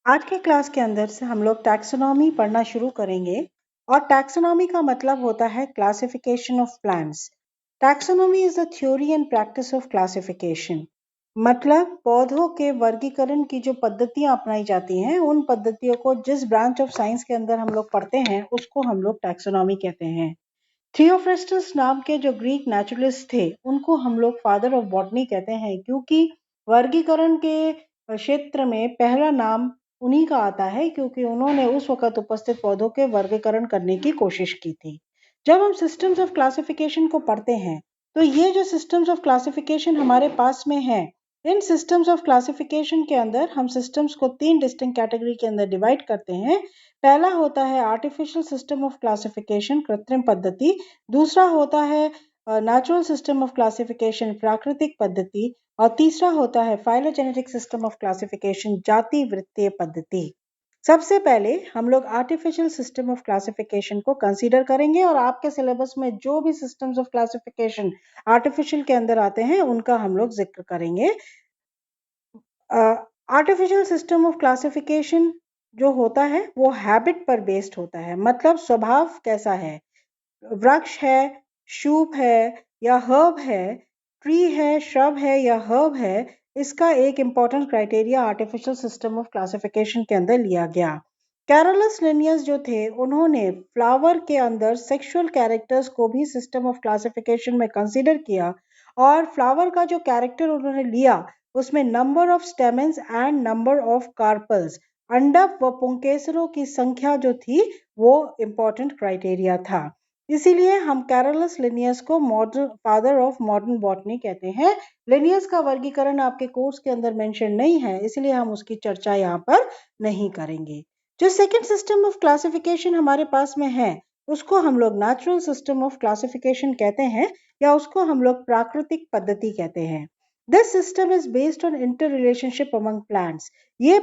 आज के क्लास के अंदर से हम लोग टैक्सोनॉमी पढ़ना शुरू करेंगे और टैक्सोनॉमी का मतलब होता है classification of plants. Taxonomy is the theory and practice of classification. मतलब पौधों के वर्गीकरण की जो पद्धतियां अपनाई जाती हैं उन पद्धतियों को जिस ब्रांच ऑफ साइंस के अंदर हम लोग पढ़ते हैं उसको हम लोग टैक्सोनॉमी कहते हैं। थियोफ्रेस्टस नाम के जो ग्रीक नेचुरलिस्ट थे उनको हम लोग फादर ऑफ बॉटनी कहते हैं, क्योंकि वर्गीकरण के क्षेत्र में पहला नाम उन्हीं का आता है, क्योंकि उन्होंने उस वक्त उपस्थित पौधों के वर्गीकरण करने की कोशिश की थी। जब हम सिस्टम्स ऑफ क्लासिफिकेशन को पढ़ते हैं तो ये जो सिस्टम्स ऑफ क्लासिफिकेशन हमारे पास में है, इन सिस्टम्स ऑफ क्लासिफिकेशन के अंदर हम सिस्टम्स को 3 डिस्टिंक्ट कैटेगरी के अंदर डिवाइड करते हैं। पहला होता है आर्टिफिशियल सिस्टम ऑफ क्लासिफिकेशन, कृत्रिम पद्धति। दूसरा होता है नेचुरल सिस्टम ऑफ क्लासिफिकेशन, प्राकृतिक पद्धति। और तीसरा होता है फाइलोजेनेटिक सिस्टम ऑफ क्लासिफिकेशन, जाति वृत्तीय पद्धति। सबसे पहले हम लोग आर्टिफिशियल सिस्टम ऑफ क्लासिफिकेशन को कंसीडर करेंगे और आपके सिलेबस में जो भी सिस्टम्स ऑफ क्लासिफिकेशन आर्टिफिशियल के अंदर आते हैं उनका हम लोग जिक्र करेंगे। आर्टिफिशियल सिस्टम ऑफ क्लासिफिकेशन जो होता है वो हैबिट पर बेस्ड होता है, मतलब स्वभाव कैसा है, वृक्ष है, शूप है या हर्ब है, ट्री है, श्रब है या हर्ब है, इसका एक important criteria artificial system of classification के अंदर लिया गया। कैरोलस लिनियस जो थे उन्होंने फ्लावर के अंदर सेक्सुअल कैरेक्टर्स को भी सिस्टम ऑफ क्लासिफिकेशन में कंसीडर किया और फ्लावर का जो कैरेक्टर उन्होंने लिया उसमें number of stamens and number of carpels, अंडक व पुंकेसरों की संख्या जो थी वो इंपॉर्टेंट क्राइटेरिया था। इसीलिए हम कैरोलस लिनियस को modern father of modern botany कहते हैं। लिनियस का वर्गीकरण आपके कोर्स के अंदर मेंशन नहीं है, इसलिए हम उसकी चर्चा यहाँ पर नहीं करेंगे। जो सेकंड सिस्टम ऑफ क्लासिफिकेशन हमारे पास में है उसको हम लोग नेचुरल सिस्टम ऑफ क्लासिफिकेशन कहते हैं या उसको हम लोग प्राकृतिक पद्धति कहते हैं। This system is based on inter relationship among plants. ये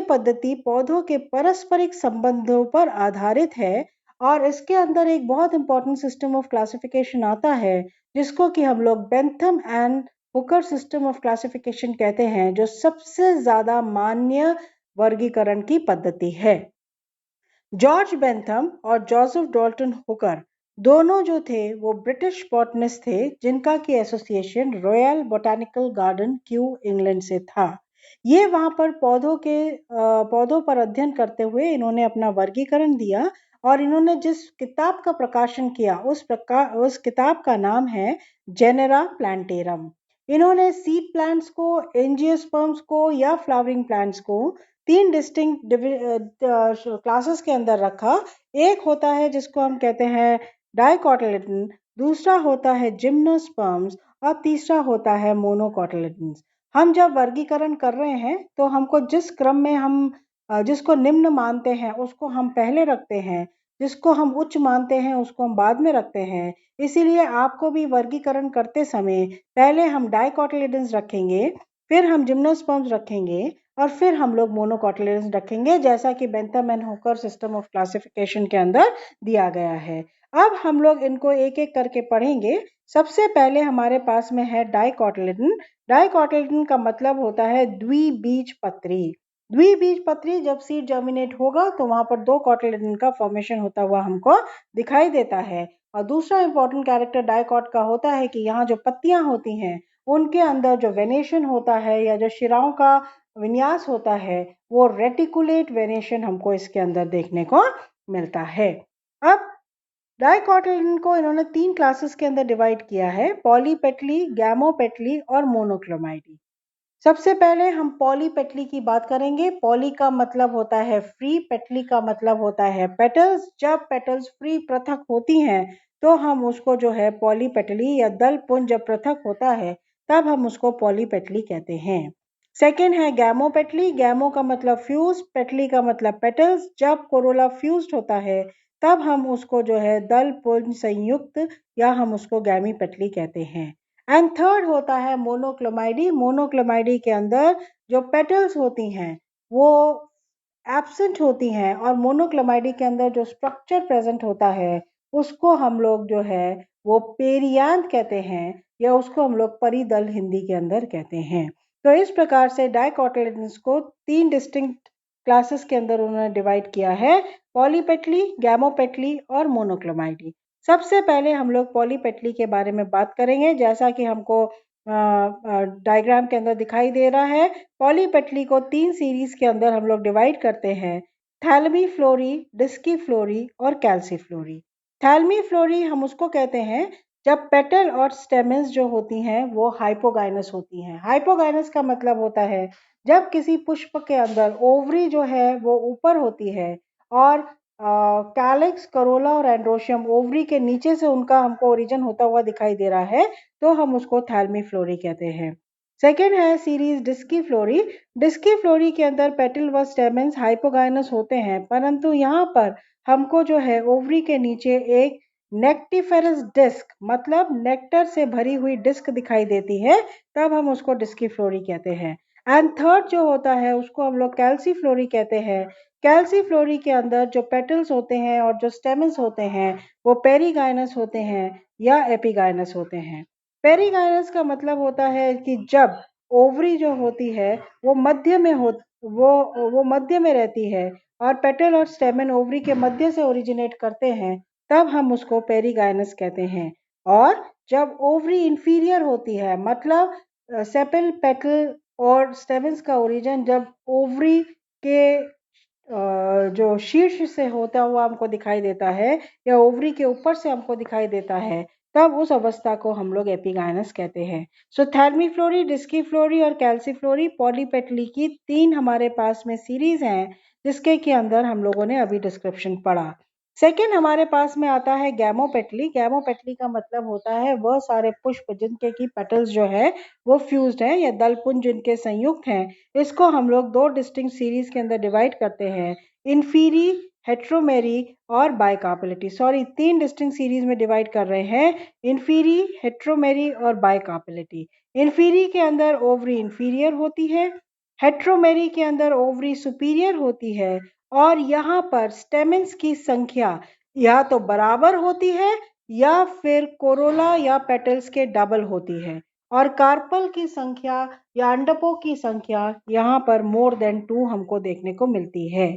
पद्धति पौधों के पारस्परिक संबंधों पर आधारित है और इसके अंदर एक बहुत इंपॉर्टेंट सिस्टम ऑफ क्लासिफिकेशन आता है जिसको कि हम लोग Bentham and Hooker system of classification कहते हैं, जो सबसे ज्यादा मान्य वर्गीकरण की पद्धति है। जॉर्ज बेंथम और जोसेफ डॉल्टन हुकर दोनों जो थे वो ब्रिटिश बॉटनिस्ट थे जिनका की association royal botanical garden Q England से था। ये वहां पर पौधों पर अध्ययन करते हुए इन्होंने अपना वर्गीकरण दिया और इन्होंने जिस किताब का प्रकाशन किया उस किताब का नाम है जेनेरा प्लांटेरम। इन्होंने सीड प्लांट्स को, एंजियोस्पर्म्स को या फ्लावरिंग प्लांट्स को 3 डिस्टिंक्ट क्लासेस के अंदर रखा। एक होता है जिसको हम कहते हैं डाइकोटिलेडन, दूसरा होता है जिम्नोस्पर्म्स और तीसरा होता है मोनोकोटिलेडन्स। हम जब वर्गीकरण कर रहे हैं तो हमको जिस क्रम में हम जिसको निम्न मानते हैं उसको हम पहले रखते हैं, जिसको हम उच्च मानते हैं उसको हम बाद में रखते हैं। इसीलिए आपको भी वर्गीकरण करते समय पहले हम डाइकोटिलेडन्स रखेंगे, फिर हम जिम्नोस्पर्म्स रखेंगे और फिर हम लोग मोनोकोटिलेडन्स रखेंगे, जैसा कि Bentham and Hooker system of classification के अंदर दिया गया है। अब हम लोग इनको एक एक करके पढ़ेंगे। सबसे पहले हमारे पास में है डाइकोटिलेडन। डाइकोटिलेडन का मतलब होता है द्विबीजपत्री। द्विबीजपत्री जब सीड जर्मिनेट होगा तो वहां पर 2 कोटिलेडन का फॉर्मेशन होता हुआ हमको दिखाई देता है। और दूसरा इंपॉर्टेंट कैरेक्टर डाइकोट का होता है कि यहाँ जो पत्तियां होती हैं उनके अंदर जो वेनेशन होता है या जो शिराओं का विन्यास होता है वो रेटिकुलेट वेनेशन हमको इसके अंदर देखने को मिलता है। अब डाइकोटिलेडन को इन्होंने 3 क्लासेस के अंदर डिवाइड किया है, पॉलीपेटली, गैमोपेटली और मोनोक्रोमाइडी। सबसे पहले हम पॉलीपेटली की बात करेंगे। पॉली का मतलब होता है फ्री, पेटली का मतलब होता है पेटल्स। जब पेटल्स फ्री पृथक होती हैं तो हम उसको जो है पॉलीपेटली या दल पुंज जब पृथक होता है तब हम उसको पॉलीपेटली कहते हैं। सेकेंड है गैमोपेटली। गैमो का मतलब फ्यूज, पेटली का मतलब पेटल्स। जब कोरोला फ्यूज्ड होता है तब हम उसको जो है दल पुंज संयुक्त या हम उसको गैमी पेटली कहते हैं। एंड थर्ड होता है मोनोक्लोमाइडी। मोनोक्लोमाइडी के अंदर जो पेटल्स होती हैं वो एब्सेंट होती हैं और मोनोक्लोमाइडी के अंदर जो स्ट्रक्चर प्रेजेंट होता है उसको हम लोग जो है वो पेरियांथ कहते हैं या उसको हम लोग परिदल हिंदी के अंदर कहते हैं। तो इस प्रकार से डाइकोटिलेडन्स को 3 डिस्टिंक्ट क्लासेस के अंदर उन्होंने डिवाइड किया है, पॉलीपेटली, गैमोपेटली और मोनोक्लोमाइडी। सबसे पहले हम लोग पॉलीपेटली के बारे में बात करेंगे, जैसा कि हमको डायग्राम के अंदर दिखाई दे रहा है। पॉलीपेटली को 3 सीरीज के अंदर हम लोग डिवाइड करते हैं, थैलमी फ्लोरी, डिस्की फ्लोरी और कैल्सी फ्लोरी। थैलमी फ्लोरी हम उसको कहते हैं जब पेटल और स्टेमेंस जो होती हैं वो हाइपोगाइनस होती हैं। हाइपोगाइनस का मतलब होता है जब किसी पुष्प के अंदर ओवरी जो है वो ऊपर होती है और कैलिक्स, करोला और एंड्रोशियम ओवरी के नीचे से उनका हमको ओरिजिन होता हुआ दिखाई दे रहा है, तो हम उसको थैलमी फ्लोरी कहते हैं। सेकेंड है सीरीज डिस्की फ्लोरी। डिस्की फ्लोरी के अंदर पेटल व स्टेमेंस हाइपोगाइनस होते हैं, परंतु यहाँ पर हमको जो है ओवरी के नीचे एक नेक्टिफेरस डिस्क मतलब नेक्टर से भरी हुई डिस्क दिखाई देती है, तब हम उसको डिस्की फ्लोरी कहते हैं। एंड थर्ड जो होता है उसको हम लोग कैल्सी फ्लोरी कहते हैं। कैल्सी फ्लोरी के अंदर जो पेटल्स होते हैं और जो स्टेमन्स होते हैं वो पेरीगाइनस होते हैं या एपिगाइनस होते हैं। पेरीगाइनस का मतलब होता है कि जब ओवरी जो होती है वो मध्य में हो वो मध्य में रहती है और पेटल और स्टेमन ओवरी के मध्य से ओरिजिनेट करते हैं, तब हम उसको पेरीगाइनस कहते हैं। और जब ओवरी इंफीरियर होती है मतलब सेपल, पेटल और स्टेमन्स का ओरिजिन जब ओवरी के जो शीर्ष से होता हुआ हमको दिखाई देता है या ओवरी के ऊपर से हमको दिखाई देता है, तब उस अवस्था को हम लोग एपिगाइनस कहते हैं। सो थैलमी फ्लोरी, डिस्की फ्लोरी और कैल्सी फ्लोरी पॉलीपेटली की 3 हमारे पास में सीरीज हैं, जिसके के अंदर हम लोगों ने अभी डिस्क्रिप्शन पढ़ा। सेकेंड हमारे पास में आता है गैमोपेटली। गैमोपेटली का मतलब होता है वह सारे पुष्प जिनके की पेटल्स जो है वो फ्यूज्ड है या दलपुंज जिनके संयुक्त हैं। इसको हम लोग 2 डिस्टिंक्ट सीरीज के अंदर डिवाइड करते हैं, इन्फीरी, हेट्रोमेरी और बाइकार्पेलिटी। सॉरी, 3 डिस्टिंक्ट सीरीज में डिवाइड कर रहे हैं, इन्फीरी, हेट्रोमेरी और बाइकार्पेलिटी। इन्फीरी के अंदर ओवरी इंफीरियर होती है, हेट्रोमेरी के अंदर ओवरी सुपीरियर होती है और यहाँ पर स्टेमेंस की संख्या या तो बराबर होती है या फिर कोरोला या पेटल्स के डबल होती है और कार्पल की संख्या या अंडकों की संख्या यहाँ पर मोर देन 2 हमको देखने को मिलती है।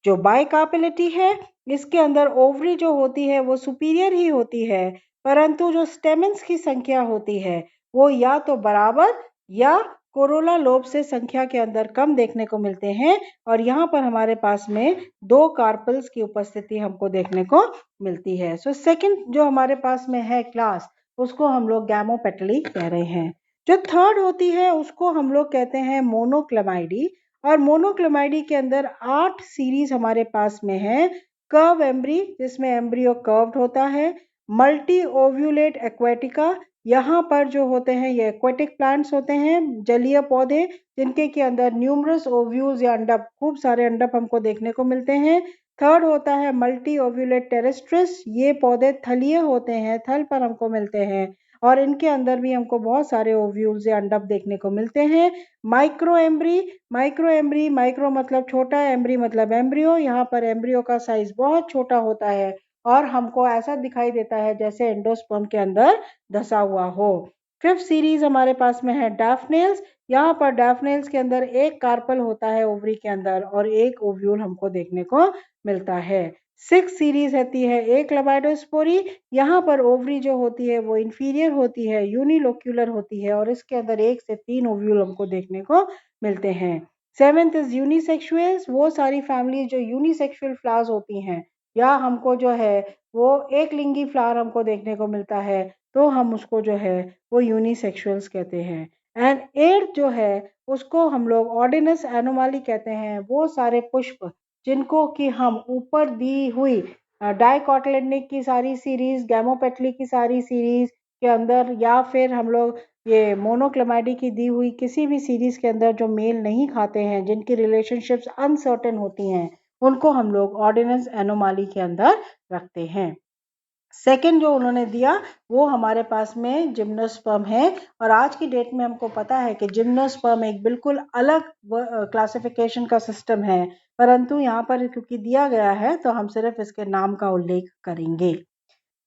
जो बाइकार्पेलिटी है इसके अंदर ओवरी जो होती है वो सुपीरियर ही होती है, परंतु जो स्टेमेंस की संख्या होती है वो या तो बराबर या कोरोला लोब से संख्या के अंदर कम देखने को मिलते हैं और यहाँ पर हमारे पास में 2 कार्पल्स की उपस्थिति हमको देखने को मिलती है। सो सेकंड जो हमारे पास में है क्लास उसको हम लोग गैमोपेटली कह रहे हैं। जो थर्ड होती है उसको हम लोग कहते हैं मोनोक्लेमाइडी और मोनोक्लेमाइडी के अंदर 8 सीरीज हमारे पास में है। कर्व एम्ब्री जिसमें एम्ब्रियो कर्व्ड होता है, मल्टी ओव्यूलेट एक्वेटिका, यहाँ पर जो होते हैं ये एक्वेटिक प्लांट्स होते हैं, जलीय पौधे जिनके के अंदर न्यूमरस ओव्यूल्स या अंडप, खूब सारे अंडप हमको देखने को मिलते हैं। थर्ड होता है मल्टी ओव्यूलेट टेरेस्ट्रिस, ये पौधे थलीय होते हैं, थल पर हमको मिलते हैं और इनके अंदर भी हमको बहुत सारे ओव्यूल्स या अंडप देखने को मिलते हैं। Micro Embry, micro Embry, micro मतलब छोटा, एम्ब्री मतलब एम्ब्रियो, यहाँ पर एम्ब्रियो का साइज बहुत छोटा होता है और हमको ऐसा दिखाई देता है जैसे एंडोस्पर्म के अंदर धसा हुआ हो। फिफ्थ सीरीज हमारे पास में है डैफनेल्स। यहाँ पर डैफनेल्स के अंदर एक कार्पल होता है ओवरी के अंदर और एक ओव्यूल हमको देखने को मिलता है। सिक्स सीरीज रहती है एक लबाइडोस्पोरी। यहाँ पर ओवरी जो होती है वो इंफीरियर होती है, यूनिलोक्यूलर होती है और इसके अंदर 1 से 3 ओव्यूल हमको देखने को मिलते हैं। सेवेंथ इज यूनिसेक्सुअल्स, वो सारी फैमिली जो यूनिसेक्सुअल फ्लावर्स होती हैं या हमको जो है वो एक लिंगी फ्लावर हमको देखने को मिलता है, तो हम उसको जो है वो यूनिसेक्सुअल्स कहते हैं। एंड एट जो है उसको हम लोग ऑर्डिनस एनोमाली कहते हैं, वो सारे पुष्प जिनको कि हम ऊपर दी हुई डाइकोटिलेडनिक की सारी सीरीज, गैमोपेटली की सारी सीरीज के अंदर या फिर हम लोग ये मोनोक्लेमाइडी की दी हुई किसी भी सीरीज के अंदर जो मेल नहीं खाते हैं, जिनकी रिलेशनशिप्स अनसर्टेन होती हैं, उनको हम लोग ऑर्डिनस एनोमाली के अंदर रखते हैं। सेकंड जो उन्होंने दिया वो हमारे पास में जिम्नोस्पर्म है और आज की डेट में हमको पता है कि जिम्नोस्पर्म एक बिल्कुल अलग क्लासिफिकेशन का सिस्टम है, परंतु यहाँ पर क्योंकि दिया गया है तो हम सिर्फ इसके नाम का उल्लेख करेंगे।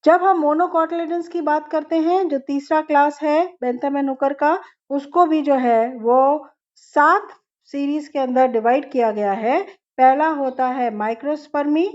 जब हम मोनोकोटिलेडन्स की बात करते हैं, जो तीसरा क्लास है बेंथम एंड हुकर का, उसको भी जो है वो 7 सीरीज के अंदर डिवाइड किया गया है। पहला होता है माइक्रोस्पर्मी,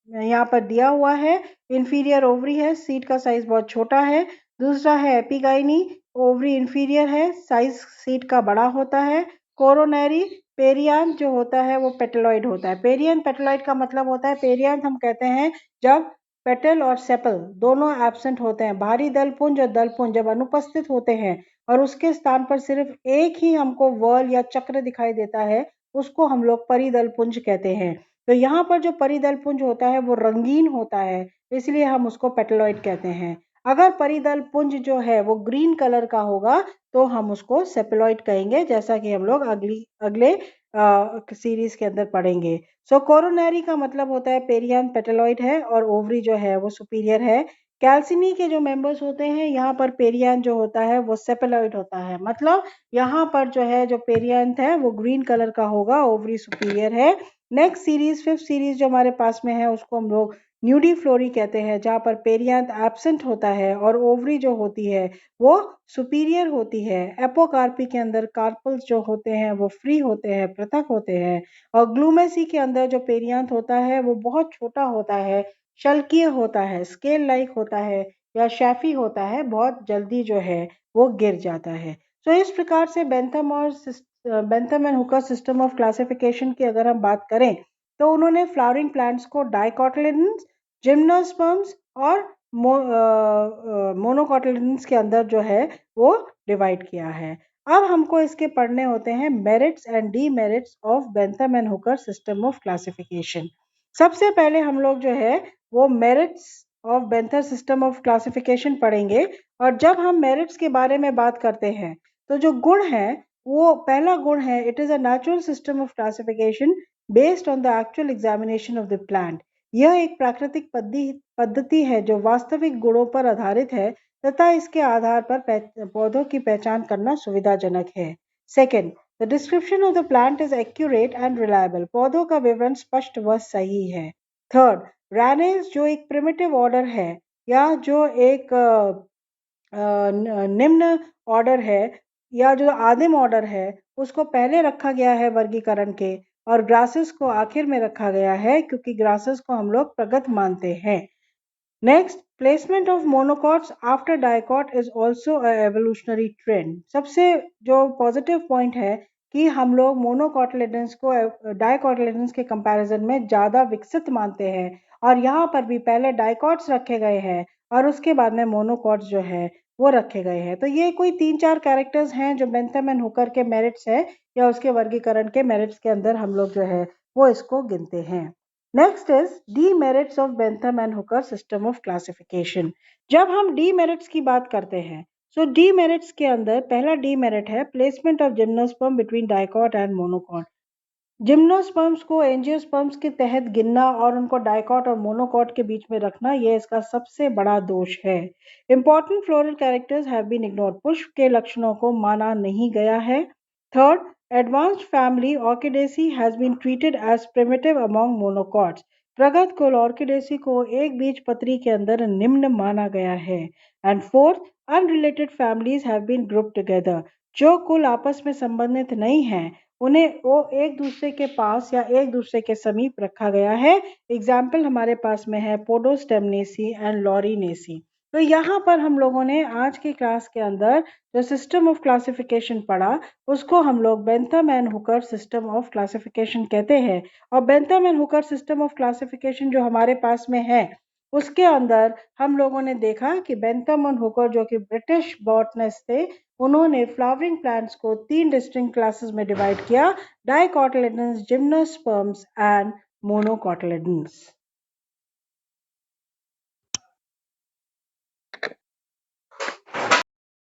यहाँ पर दिया हुआ है। इंफीरियर ओवरी है, सीड का साइज बहुत छोटा है। दूसरा है एपिगाइनी, ओवरी इंफीरियर है, साइज सीड का बड़ा होता है। कोरोनरी, पेरियांथ जो होता है वो पेटलॉइड होता है। पेरियांथ पेटलॉइड का मतलब होता है, पेरियांथ हम कहते हैं जब पेटल और सेपल दोनों एब्सेंट होते हैं, बाहरी दलपुंज और दलपुंज जब अनुपस्थित होते हैं और उसके स्थान पर सिर्फ एक ही हमको वर्ल या चक्र दिखाई देता है, उसको हम लोग परिदलपुंज कहते हैं। तो यहाँ पर जो परिदलपुंज होता है वो रंगीन होता है, इसलिए हम उसको पेटलॉइड कहते हैं। अगर परिदलपुंज जो है वो ग्रीन कलर का होगा तो हम उसको सेपेलॉइड कहेंगे, जैसा कि हम लोग अगले सीरीज के अंदर पढ़ेंगे। सो कोरोनरी का मतलब होता है पेरियांथ पेटलॉइड है और ओवरी जो है वो सुपीरियर है। कैल्सिनी के जो मेंबर्स होते हैं, यहाँ पर पेरियांथ जो होता है वो सेपेलॉइड होता है, मतलब यहाँ पर जो है जो पेरियांथ है वो ग्रीन कलर का होगा, ओवरी सुपीरियर है। नेक्स्ट सीरीज, 5th सीरीज जो हमारे पास में है उसको हम लोग न्यूडीफ्लोरी कहते हैं, जहाँ पर पेरियांथ एब्सेंट होता है और ओवरी जो होती है वो सुपीरियर होती है। एपोकार्पी के अंदर कार्पल्स जो होते हैं वो फ्री होते हैं, पृथक होते हैं। और ग्लूमेसी के अंदर जो पेरियांथ होता है वो बहुत छोटा होता है, शल्कीय होता है, स्केल लाइक होता है या शैफी होता है, बहुत जल्दी जो है वो गिर जाता है। तो इस प्रकार से Bentham and Hooker system of classification की अगर हम बात करें तो उन्होंने फ्लावरिंग प्लांट्स को डाइकोटिलेडन्स, जिम्नोस्पर्म्स और मोनोकोटिलेडन्स के अंदर जो है वो डिवाइड किया है। अब हमको इसके पढ़ने होते हैं merits and demerits of Bentham and Hooker system of classification. सबसे पहले हम लोग जो है वो merits of Bentham system of classification पढ़ेंगे। और जब हम मेरिट्स के बारे में बात करते हैं तो जो गुण है वो पहला गुण है, it is a natural system of classification based on the actual examination of the plant. यह एक प्राकृतिक पद्धति है जो वास्तविक गुणों पर आधारित है तथा इसके आधार पर पौधों की पहचान करना सुविधाजनक है। Second, the description of the plant is accurate and reliable. पौधों का विवरण स्पष्ट व सही है। थर्ड, रैनेज जो एक प्रिमिटिव ऑर्डर है या जो एक निम्न ऑर्डर है या जो आदिम ऑर्डर है उसको पहले रखा गया है वर्गीकरण के, और ग्रासेस को आखिर में रखा गया है क्योंकि ग्रासेस को हम लोग प्रगत मानते हैं। Next, placement of monocots after dicot is also a evolutionary trend. सबसे जो पॉजिटिव पॉइंट है कि हम लोग मोनोकॉटिलेडन्स को डाइकॉटिलेडन्स के कंपैरिजन में ज़्यादा विकसित मानते हैं, और यहाँ पर भी पहले डाइकॉट्स रखे गए हैं और उसके बाद में मोनोकॉट्स जो है वो रखे गए हैं। तो ये कोई 3-4 कैरेक्टर्स हैं जो बेंथम एंड हुकर के मेरिट्स है या उसके वर्गीकरण के मेरिट्स के अंदर हम लोग जो है वो इसको गिनते हैं। Next is demerits of Bentham and Hooker system of classification. जब हम डीमेरिट्स की बात करते हैं, सो डीमेरिट्स के अंदर पहला डीमेरिट है placement of gymnosperm between dicot and monocot. Gymnosperms को एंजियोस्पर्म्स के तहत गिनना और उनको डाइकॉट और मोनोकॉट के बीच में रखना, ये इसका सबसे बड़ा दोष है। Important floral characters have been ignored. पुष्प के लक्षणों को माना नहीं गया है। Third, advanced family Orchidaceae has been treated as primitive among monocots. प्रगत कुल ऑर्किडेसी को एक बीजपत्री के अंदर निम्न माना गया है। And fourth, unrelated families have been group together. जो कुल आपस में संबंधित नहीं है उन्हें वो एक दूसरे के पास या एक दूसरे के समीप रखा गया है। एग्जाम्पल हमारे पास में है पोडोस्टेमनेसी एंड लॉरिनेसी। तो यहाँ पर हम लोगों ने आज की क्लास के अंदर जो सिस्टम ऑफ क्लासिफिकेशन पढ़ा उसको हम लोग Bentham and Hooker system of classification कहते हैं। और Bentham and Hooker system of classification जो हमारे पास में है उसके अंदर हम लोगों ने देखा कि बेंथम एंड हुकर जो कि ब्रिटिश बॉटनिस्ट थे, उन्होंने फ्लावरिंग प्लांट्स को 3 डिस्टिंक्ट क्लासेस में डिवाइड किया, डाइकोटिलेडन्स, जिम्नोस्पर्म्स एंड मोनोकोटिलेडन्स।